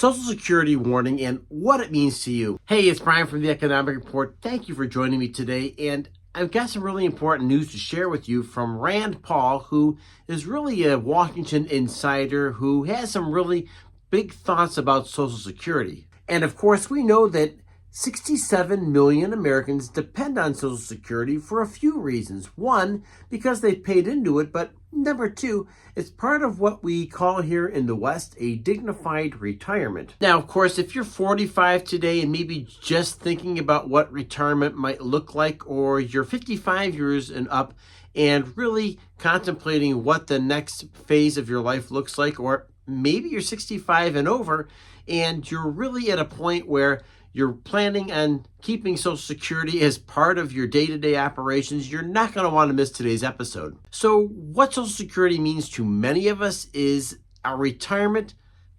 Social Security warning and what it means to you. Hey, it's Brian from the Economic Report. Thank you for joining me today. And I've got some really important news to share with you from Rand Paul, who is really a Washington insider who has some really big thoughts about Social Security. And of course, we know that 67 million Americans depend on Social Security for a few reasons. One, because they paid into it, but number two, it's part of what we call here in the West a dignified retirement. Now, of course, if you're 45 today and maybe just thinking about what retirement might look like, or you're 55 years and up and really contemplating what the next phase of your life looks like, or maybe you're 65 and over and you're really at a point where you're planning on keeping Social Security as part of your day-to-day operations, you're not going to want to miss today's episode. So what Social Security means to many of us is our retirement,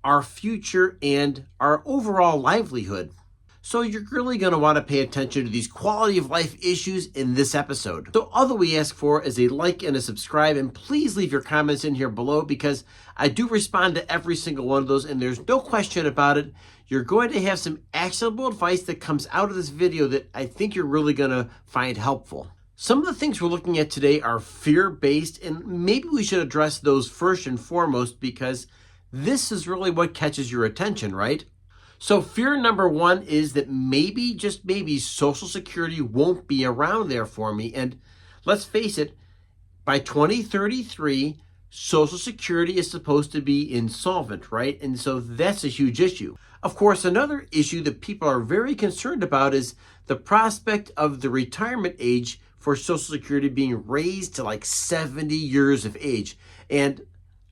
our future, and our overall livelihood. So you're really going to want to pay attention to these quality of life issues in this episode. So all that we ask for is a like and a subscribe, and please leave your comments in here below because I do respond to every single one of those, and there's no question about it. You're going to have some actionable advice that comes out of this video that I think you're really going to find helpful. Some of the things we're looking at today are fear-based, and maybe we should address those first and foremost because this is really what catches your attention, right? So fear number one is that maybe, just maybe, Social Security won't be around there for me. And let's face it, by 2033, Social Security is supposed to be insolvent, right? And so that's a huge issue. Of course, another issue that people are very concerned about is the prospect of the retirement age for Social Security being raised to like 70 years of age. And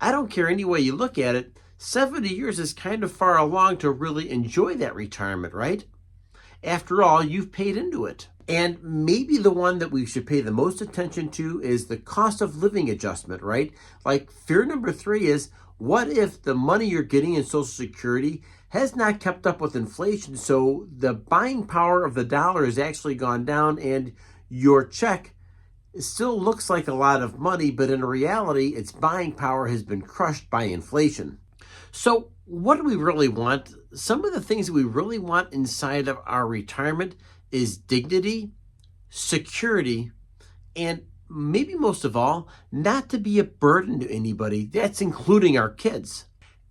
I don't care any way you look at it, 70 years is kind of far along to really enjoy that retirement, right? After all, you've paid into it. And maybe the one that we should pay the most attention to is the cost of living adjustment, right? Like fear number three is, what if the money you're getting in Social Security has not kept up with inflation, so the buying power of the dollar has actually gone down and your check still looks like a lot of money, but in reality, its buying power has been crushed by inflation. So what do we really want? Some of the things that we really want inside of our retirement is dignity, security, and maybe most of all, not to be a burden to anybody. That's including our kids.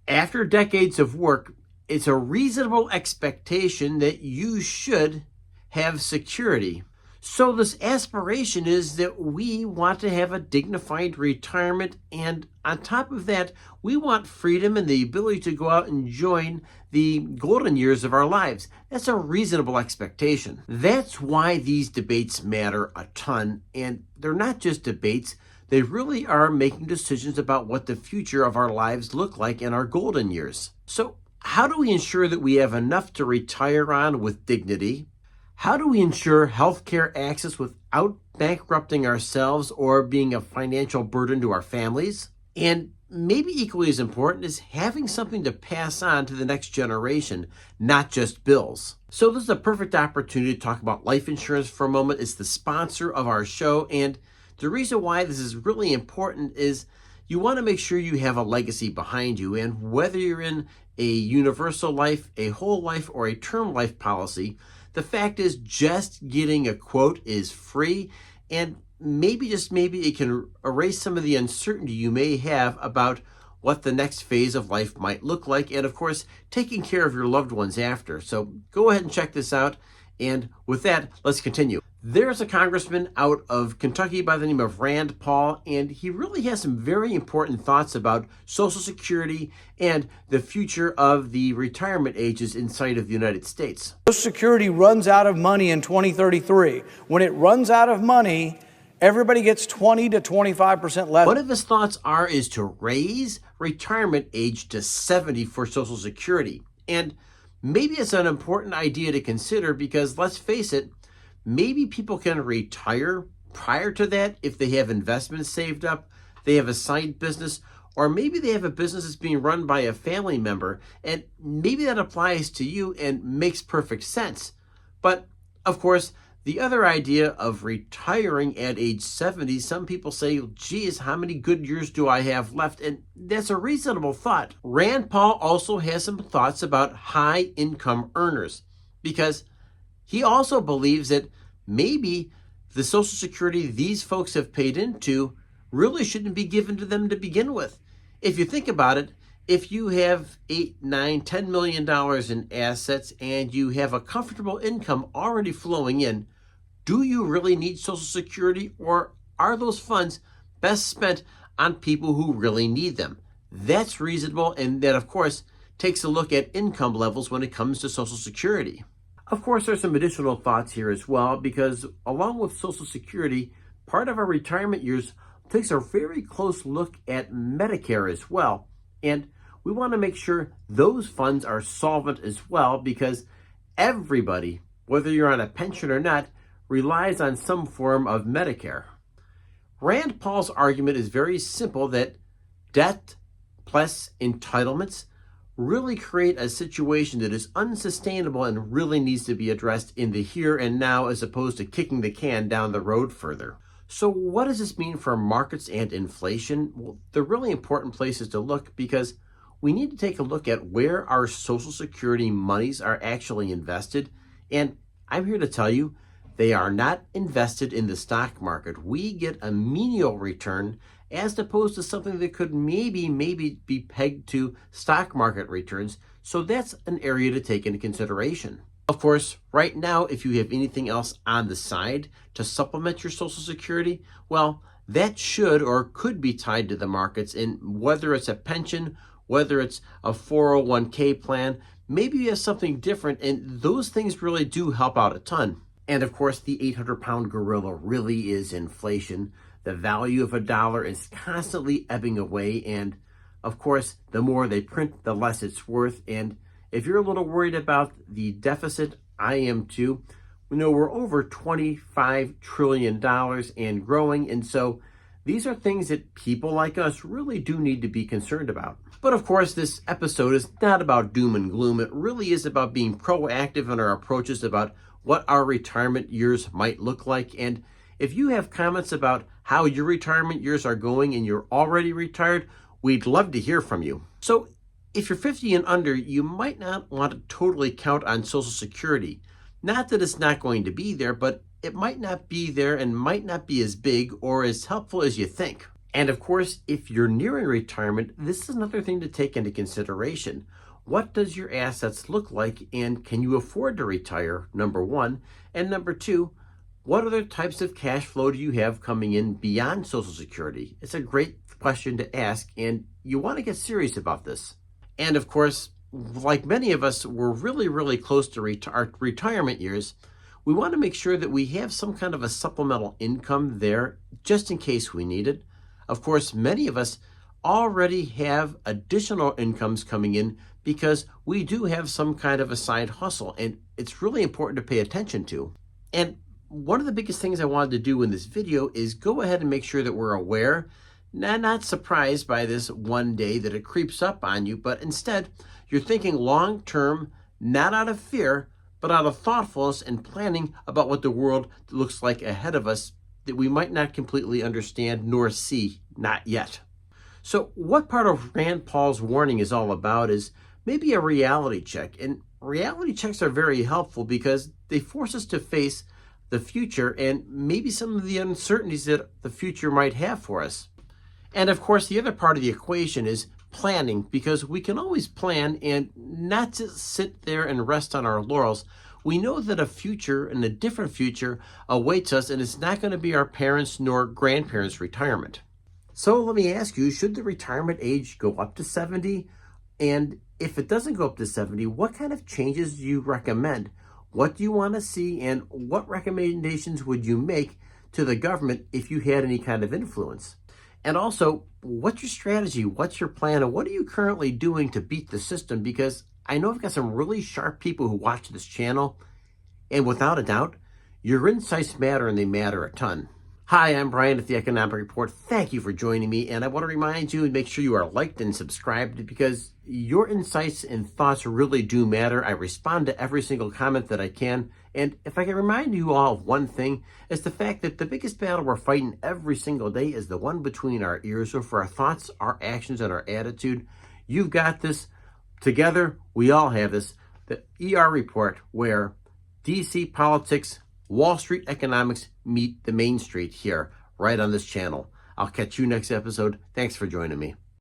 After decades of work, it's a reasonable expectation that you should have security. So this aspiration is that we want to have a dignified retirement, and on top of that, we want freedom and the ability to go out and join the golden years of our lives. That's a reasonable expectation. That's why these debates matter a ton, and they're not just debates, they really are making decisions about what the future of our lives look like in our golden years. So how do we ensure that we have enough to retire on with dignity? How do we ensure healthcare access without bankrupting ourselves or being a financial burden to our families? And maybe equally as important is having something to pass on to the next generation, not just bills. So this is a perfect opportunity to talk about life insurance for a moment. It's the sponsor of our show, and the reason why this is really important is you want to make sure you have a legacy behind you, and whether you're in a universal life, a whole life, or a term life policy, the fact is just getting a quote is free, and maybe, just maybe, it can erase some of the uncertainty you may have about what the next phase of life might look like, and of course, taking care of your loved ones after. So go ahead and check this out, and with that, let's continue. There's a congressman out of Kentucky by the name of Rand Paul, and he really has some very important thoughts about Social Security and the future of the retirement ages inside of the United States. Social Security runs out of money in 2033. When it runs out of money, everybody gets 20 to 25% less. One of his thoughts is to raise retirement age to 70 for Social Security. And maybe it's an important idea to consider because let's face it, maybe people can retire prior to that if they have investments saved up, they have a side business, or maybe they have a business that's being run by a family member, and maybe that applies to you and makes perfect sense. But of course, The other idea of retiring at age 70, some people say, geez, how many good years do I have left? And that's a reasonable thought. Rand Paul also has some thoughts about high income earners because he also believes that maybe the Social Security these folks have paid into really shouldn't be given to them to begin with. If you think about it, if you have $8, $9, $10 million in assets and you have a comfortable income already flowing in, do you really need Social Security, or are those funds best spent on people who really need them? That's reasonable, and that, of course, takes a look at income levels when it comes to Social Security. Of course, there's some additional thoughts here as well, because along with Social Security, part of our retirement years takes a very close look at Medicare as well. And we want to make sure those funds are solvent as well, because everybody, whether you're on a pension or not, relies on some form of Medicare. Rand Paul's argument is very simple, that debt plus entitlements really create a situation that is unsustainable and really needs to be addressed in the here and now, as opposed to kicking the can down the road further. So what does this mean for markets and inflation? Well, they're really important places to look, because we need to take a look at where our Social Security monies are actually invested. And I'm here to tell you, they are not invested in the stock market. We get a menial return as opposed to something that could maybe be pegged to stock market returns. So that's an area to take into consideration. Of course, right now, if you have anything else on the side to supplement your Social Security, well, that should or could be tied to the markets, and whether it's a pension, whether it's a 401k plan, maybe you have something different, and those things really do help out a ton. And of course, the 800-pound gorilla really is inflation. The value of a dollar is constantly ebbing away, and of course, the more they print, the less it's worth. And if you're a little worried about the deficit, I am too. We know we're over $25 trillion and growing, and so these are things that people like us really do need to be concerned about. But of course, this episode is not about doom and gloom. It really is about being proactive in our approaches about what our retirement years might look like. And if you have comments about how your retirement years are going and you're already retired, we'd love to hear from you. So if you're 50 and under, you might not want to totally count on Social Security. Not that it's not going to be there, but it might not be there and might not be as big or as helpful as you think. And of course, if you're nearing retirement, this is another thing to take into consideration. What does your assets look like, and can you afford to retire, number one? And number two, what other types of cash flow do you have coming in beyond Social Security? It's a great question to ask, and you want to get serious about this. And of course, like many of us, we're really close to our retirement years. We want to make sure that we have some kind of a supplemental income there just in case we need it. Of course, many of us already have additional incomes coming in because we do have some kind of a side hustle, and it's really important to pay attention to. And one of the biggest things I wanted to do in this video is go ahead and make sure that we're aware, not surprised by this one day that it creeps up on you, but instead you're thinking long term, not out of fear, but out of thoughtfulness and planning about what the world looks like ahead of us that we might not completely understand nor see, not yet. So what part of Rand Paul's warning is all about is maybe a reality check. And reality checks are very helpful because they force us to face the future and maybe some of the uncertainties that the future might have for us. And of course, the other part of the equation is planning, because we can always plan and not just sit there and rest on our laurels. We know that a future and a different future awaits us, and it's not going to be our parents' nor grandparents' retirement. So let me ask you, should the retirement age go up to 70? And if it doesn't go up to 70, what kind of changes do you recommend? What do you want to see, and what recommendations would you make to the government if you had any kind of influence? And also, what's your strategy? What's your plan? And what are you currently doing to beat the system? Because I know I've got some really sharp people who watch this channel, and without a doubt, your insights matter, and they matter a ton. Hi, I'm Brian at the Economic Report. Thank you for joining me, and I want to remind you and make sure you are liked and subscribed, because your insights and thoughts really do matter. I respond to every single comment that I can, And if I can remind you all of one thing, it's the fact that the biggest battle we're fighting every single day is the one between our ears. So for our thoughts, our actions, and our attitude, you've got this. Together, we all have this. The ER report, where DC politics, Wall Street economics meet the Main Street here, right on this channel. I'll catch you next episode. Thanks for joining me.